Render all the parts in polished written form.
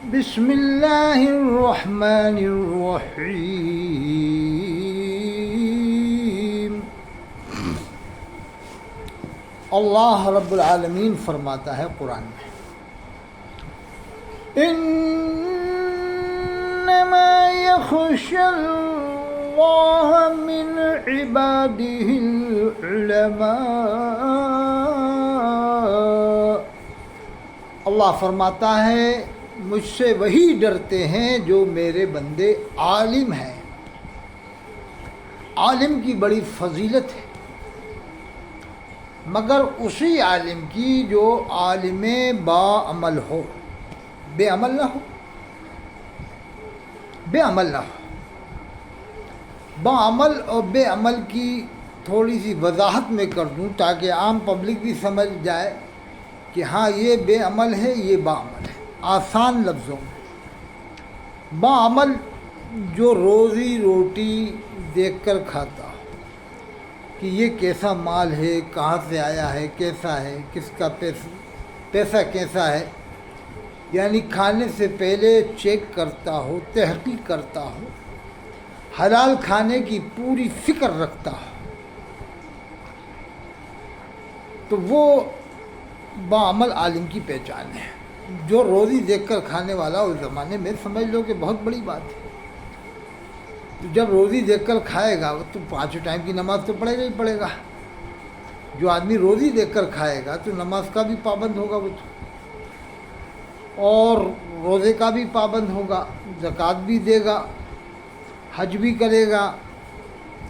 بسم اللہ الرحمن الرحیم۔ اللہ رب العالمین فرماتا ہے قرآن میں، انما یخشی اللہ من عباده العلماء۔ اللہ فرماتا ہے مجھ سے وہی ڈرتے ہیں جو میرے بندے عالم ہیں۔ عالم کی بڑی فضیلت ہے، مگر اسی عالم کی جو عالم با عمل ہو، بے عمل نہ ہو، بے عمل نہ ہو۔ با عمل اور بے عمل کی تھوڑی سی وضاحت میں کر دوں تاکہ عام پبلک بھی سمجھ جائے کہ ہاں یہ بے عمل ہے، یہ با عمل ہے، آسان لفظوں میں۔ با عمل جو روزی روٹی دیکھ کر کھاتا ہو کہ یہ کیسا مال ہے، کہاں سے آیا ہے، کیسا ہے، کس کا پیسہ کیسا ہے، یعنی کھانے سے پہلے چیک کرتا ہو، تحقیق کرتا ہو، حلال کھانے کی پوری فکر رکھتا ہو، تو وہ باعمل عالم کی پہچان ہے۔ جو روزی دیکھ کر کھانے والا اس زمانے میں سمجھ لو کہ بہت بڑی بات ہے۔ تو جب روزی دیکھ کر کھائے گا تو 5 ٹائم کی نماز تو پڑھے گا ہی پڑھے گا۔ جو آدمی روزی دیکھ کر کھائے گا تو نماز کا بھی پابند ہوگا وہ تو، اور روزے کا بھی پابند ہوگا، زکوٰۃ بھی دے گا، حج بھی کرے گا،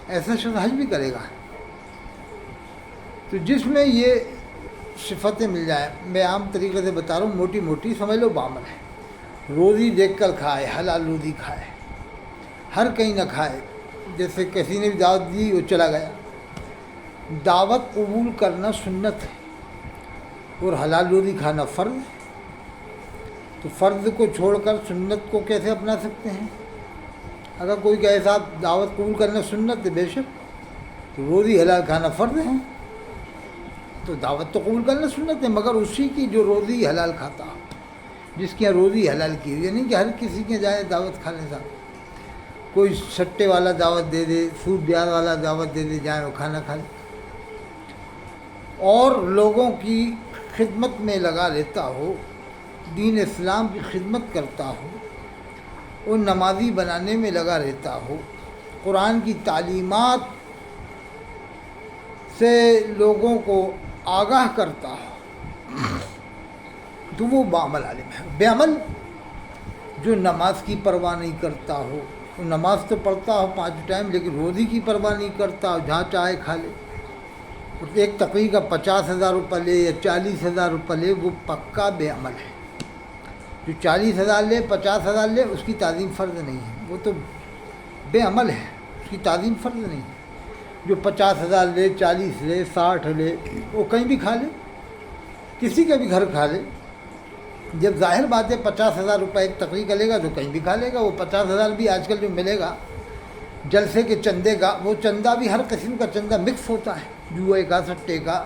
ایسا شخص حج بھی کرے گا۔ تو جس میں یہ صفتیں مل جائیں، میں عام طریقے سے بتا رہا ہوں، موٹی موٹی سمجھ لو بعمل ہے۔ روزی دیکھ کر کھائے، حلال روزی کھائے، ہر کہیں نہ کھائے، جیسے کسی نے بھی دعوت دی وہ چلا گیا۔ دعوت قبول کرنا سنت ہے اور حلال روزی کھانا فرض ہے، تو فرض کو چھوڑ کر سنت کو کیسے اپنا سکتے ہیں؟ اگر کوئی کہے صاحب دعوت قبول کرنا سنت ہے، بے شک، تو روزی حلال کھانا فرض ہے، تو دعوت تو قبول کرنا سنت ہے، مگر اسی کی جو روزی حلال کھاتا ہو، جس کی روزی حلال کی ہوئی، یعنی کہ ہر کسی کے جائے دعوت کھانے صاحب، کوئی سٹے والا دعوت دے دے، سود بیار والا دعوت دے دے، جائے وہ کھانا کھا لے، اور لوگوں کی خدمت میں لگا رہتا ہو، دین اسلام کی خدمت کرتا ہو، اور نمازی بنانے میں لگا رہتا ہو، قرآن کی تعلیمات سے لوگوں کو آگاہ کرتا ہو، تو وہ باعمل عالم ہے۔ بے عمل جو نماز کی پرواہ نہیں کرتا ہو، وہ نماز تو پڑھتا ہو 5 ٹائم لیکن روزی کی پرواہ نہیں کرتا ہو، جہاں چاہے کھا لے، ایک تقریر کا 50,000 روپے لے یا 40,000 روپے لے، وہ پکا بے عمل ہے۔ جو 40,000 لے، 50,000 لے، اس کی تعظیم فرض نہیں ہے، وہ تو بے عمل ہے، اس کی تعظیم فرض نہیں ہے۔ جو 50,000 لے، 40 لے، 60 لے، وہ کہیں بھی کھا لے، کسی کا بھی گھر کھا لے، جب ظاہر بات ہے 50,000 روپے ایک تقریر کا لے گا تو کہیں بھی کھا لے گا۔ وہ 50,000 بھی آج کل جو ملے گا جلسے کے چندے کا، وہ چندہ بھی ہر قسم کا چندہ مکس ہوتا ہے، جوئے کا، سٹے کا،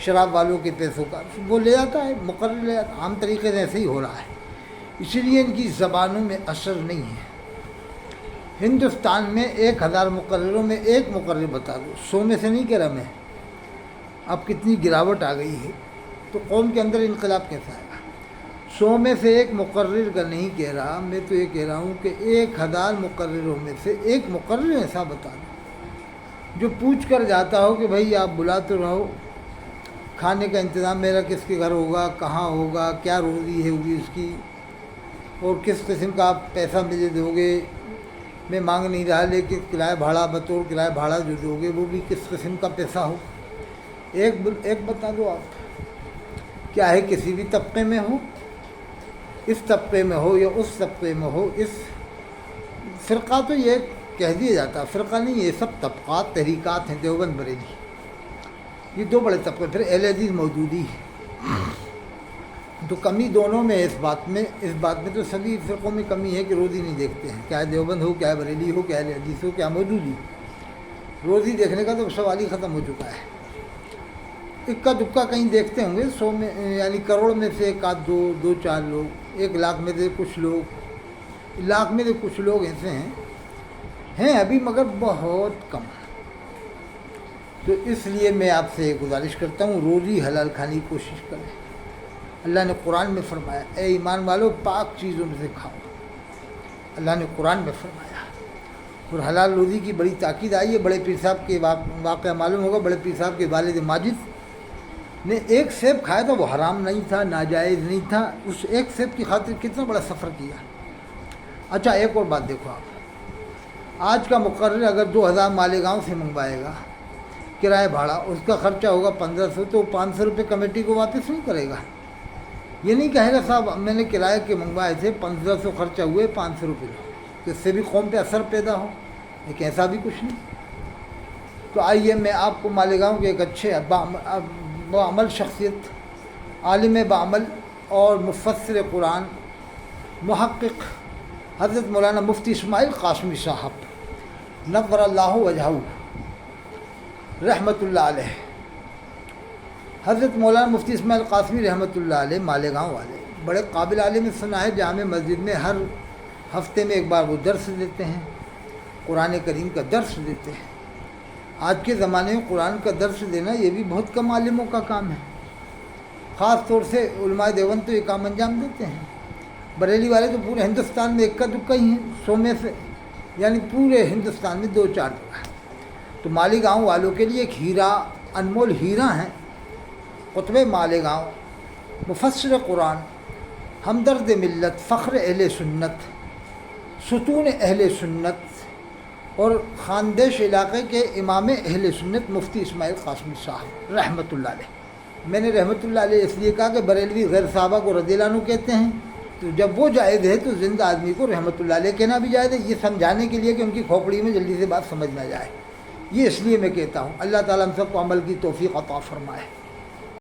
شراب والوں کے پیسوں کا، وہ لے جاتا ہے، مقرر لے جاتا ہے، عام طریقے سے ایسے ہی ہو رہا ہے، اسی لیے ان کی زبانوں میں اثر نہیں ہے۔ ہندوستان میں 1,000 مقرروں میں ایک مقرر بتا دو، 100 میں سے نہیں کہہ رہا میں، اب کتنی گراوٹ آ گئی ہے، تو قوم کے اندر انقلاب کیسا آئے گا؟ 100 میں سے ایک مقرر کا نہیں کہہ رہا میں، تو یہ کہہ رہا ہوں کہ 1,000 مقرروں میں سے ایک مقرر ایسا بتا دو جو پوچھ کر جاتا ہو کہ بھائی آپ بلا تو رہو، کھانے کا انتظام میرا کس کے گھر ہوگا، کہاں ہوگا، کیا روزی ہے ہوگی اس کی، اور کس قسم کا آپ پیسہ مجھے دو گے، میں مانگ نہیں رہا لیکن کرایہ بھاڑا، بطور کرایہ بھاڑا جو دو گے وہ بھی کس قسم کا پیسہ ہو، ایک بتا دو آپ، کیا ہے کسی بھی طبقے میں ہو، اس طبقے میں ہو یا اس طبقے میں ہو، اس فرقہ تو یہ کہہ دیا جاتا ہے، فرقہ نہیں، یہ سب طبقات، تحریکات ہیں، دیوبند بریلی، یہ 2 بڑے طبقے، پھر اہل حدیث مودودی ہے، تو کمی دونوں میں اس بات میں تو سبھی فرقوں میں کمی ہے کہ روزی نہیں دیکھتے ہیں، کیا دیوبند ہو، کیا بریلی ہو، کیا اہل حدیث ہو، کیا مودودی، روزی دیکھنے کا تو سوال ہی ختم ہو چکا ہے۔ اکا دکا کہیں دیکھتے ہوں گے، 100 میں یعنی کروڑ میں سے 1 آدھ 2 4 لوگ، 1 لاکھ میں سے کچھ لوگ، لاکھ میں سے کچھ لوگ ایسے ہیں ابھی، مگر بہت کم۔ تو اس لیے میں آپ سے گزارش کرتا ہوں روزی حلال کھانے کی کوشش کریں۔ اللہ نے قرآن میں فرمایا اے ایمان والو پاک چیزوں میں سے کھاؤ، اللہ نے قرآن میں فرمایا۔ اور حلال روزی کی بڑی تاکید آئی ہے۔ بڑے پیر صاحب کے واقعہ معلوم ہوگا، بڑے پیر صاحب کے والد ماجد نے 1 سیب کھایا تھا، وہ حرام نہیں تھا، ناجائز نہیں تھا، اس 1 سیب کی خاطر کتنا بڑا سفر کیا۔ اچھا ایک اور بات دیکھو آپ، آج کا مقرر اگر 2000 مالیگاؤں سے منگوائے گا کرایہ بھاڑا، اس کا خرچہ ہوگا 1500، تو 500 روپے کمیٹی کو واپس نہیں کرے گا۔ یہ نہیں کہے گا صاحب میں نے کرایہ کے منگوائے تھے 1500 خرچہ ہوئے 500 روپے، تو اس سے بھی قوم پہ اثر پیدا ہو، لیکن ایسا بھی کچھ نہیں۔ تو آئیے میں آپ کو مالیگاؤں کے ایک اچھے بعمل شخصیت، عالم بعمل اور مفسر قرآن، محقق حضرت مولانا مفتی اسماعیل قاسمی صاحب نور اللہ وجہہ رحمۃ اللہ علیہ، حضرت مولانا مفتی اسماعیل قاسمی رحمۃ اللہ علیہ مالیگاؤں والے بڑے قابل عالم، سنا ہے جامع مسجد میں ہر ہفتے میں 1 بار وہ درس دیتے ہیں، قرآن کریم کا درس دیتے ہیں۔ آج کے زمانے میں قرآن کا درس دینا یہ بھی بہت کم عالموں کا کام ہے، خاص طور سے علماء دیوبند تو یہ کام انجام دیتے ہیں۔ بریلی والے تو پورے ہندوستان میں 1 دکا ہی ہیں، 100 میں سے، یعنی پورے ہندوستان میں 2 4 جگہ۔ تو مالیگاؤں والوں کے لیے ایک ہیرا، انمول ہیرا ہیں قطب مالیگاؤں، مفسر قرآن، ہمدرد ملت، فخر اہل سنت، ستون اہل سنت اور خاندیش علاقے کے امام اہل سنت مفتی اسماعیل قاسمی صاحب رحمۃ اللہ علیہ۔ میں نے رحمۃ اللہ علیہ اس لیے کہا کہ بریلوی غیر صحابہ کو رضی اللہ عنہ کہتے ہیں، تو جب وہ جائز ہے تو زندہ آدمی کو رحمۃ اللہ علیہ کہنا بھی جائز ہے، یہ سمجھانے کے لیے کہ ان کی کھوپڑی میں جلدی سے بات سمجھ نہ جائے۔ یہ اس لیے میں کہتا ہوں، اللہ تعالیٰ ہم سب کو عمل کی توفیق عطا فرمائے۔